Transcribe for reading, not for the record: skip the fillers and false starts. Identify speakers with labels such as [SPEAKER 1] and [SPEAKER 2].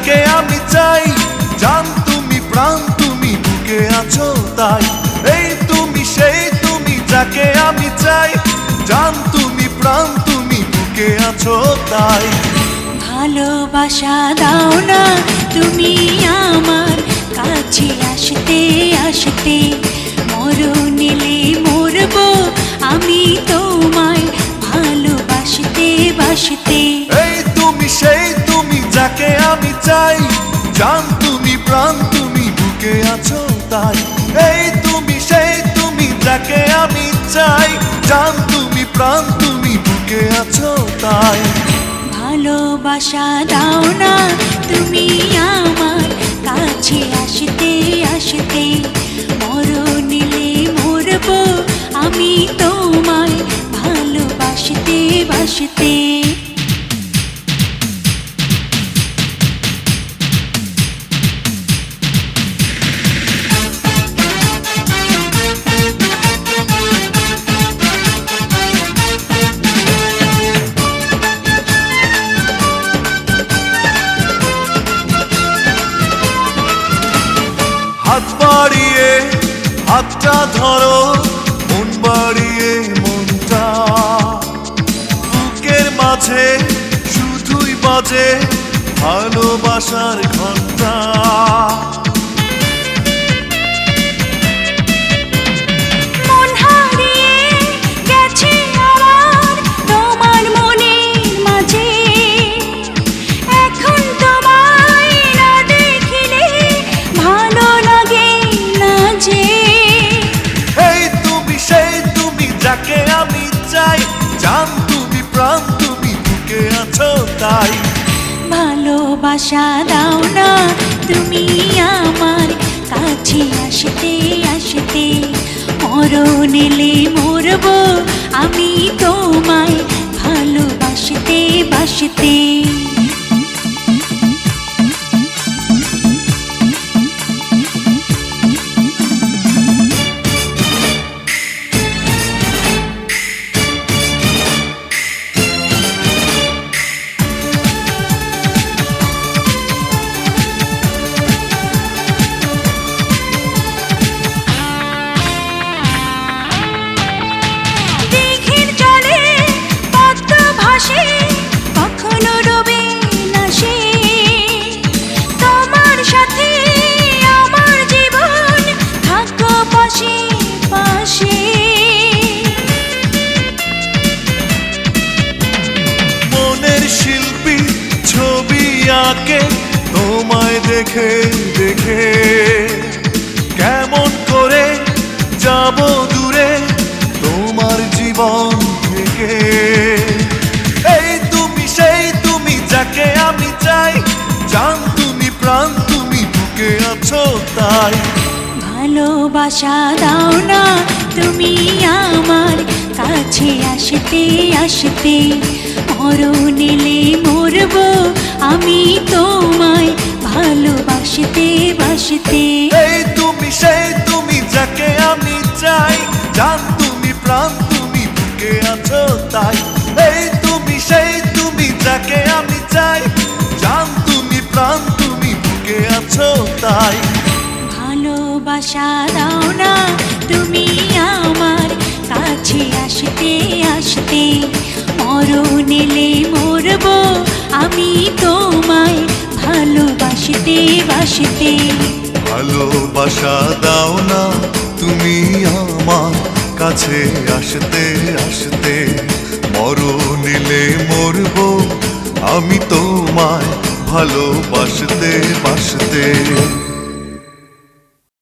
[SPEAKER 1] যাকে আমি চাই, জান তুমি প্রাণ তুমি বুকে আছো তাই। এই তুমি সেই তুমি যাকে আমি চাই, জান তুমি প্রাণ তুমি বুকে আছো তাই।
[SPEAKER 2] ভালোবাসা দাও না তুমি আমার কাছে আসতে আসতে, মরণ এলে মরবো আমি তোমায় ভালোবাসতে বাসতে।
[SPEAKER 1] এই তুমি সেই তুমি যাকে আমি চাই, জান তুমি প্রাণ তুমি বুকে আছো তাই। এই তুমি সেই তুমি যাকে আমি চাই, জান তুমি প্রাণ তুমি বুকে আছো তাই।
[SPEAKER 2] ভালোবাসা দাও না তুমি আমার কাছে আসতে আসতে, মরণ এলে মরবো আমি তোমায় ভালোবাসতে বাসতে।
[SPEAKER 1] হাত বাড়িয়ে হাতটা ধরো, মন বাড়িয়ে মনটা, বুকের মাঝে শুধুই বাজে ভালোবাসার ঘন্টা।
[SPEAKER 2] মন হারিয়ে গেছে আমার তোমার মনের মাঝে, এখন তোমায় না দেখিলে ভালো লাগে না যে।
[SPEAKER 1] এই তুমি সেই তুমি যাকে আমি চাই, জান তুমি প্রাণ তুমি বুকে আছো তাই।
[SPEAKER 2] ভালোবাসা দাও না তুমি আমার কাছে আসতে আসতে, মরণ এলে মরবো আমি তোমায় ভালোবাসতে বাসতে। দিঘির জলে পদ্ম ভাসে, কখনো ডোবে না সে, তোমার সাথে আমার জীবন থাকো পাশে পাশে।
[SPEAKER 1] মনের শিল্পী ছবি আঁকে তোমায় দেখে দেখে, কেমন করে যাব দূরে তোমার জীবন থেকে। এই তুমি সেই তুমি যাকে আমি চাই, জান তুমি প্রাণ তুমি বুকে আছো তাই।
[SPEAKER 2] ভালোবাসা দাও না তুমি আমার কাছে আসতে আসতে, মরণ এলে মরবো আমি তোমায় ভালোবাসতে বাসতে।
[SPEAKER 1] এই তুমি সেই তুমি যাকে আমি চাই, জান তুমি প্রাণ তুমি বুকে আছো তাই। এই তুমি সেই তুমি যাকে আমি চাই, জান তুমি প্রাণ তুমি বুকে আছো তাই।
[SPEAKER 2] ভালোবাসা দাও না তুমি আমার কাছে আসতে আসতে, মরণ এলে মরবো আমি তোমায় ভালোবাসতে বাসতে।
[SPEAKER 1] ভালোবাসা দাও না তুমি আমার কাছে আসতে আসতে, মরণ এলে মরবো আমি তোমায় ভালোবাসতে বাসতে।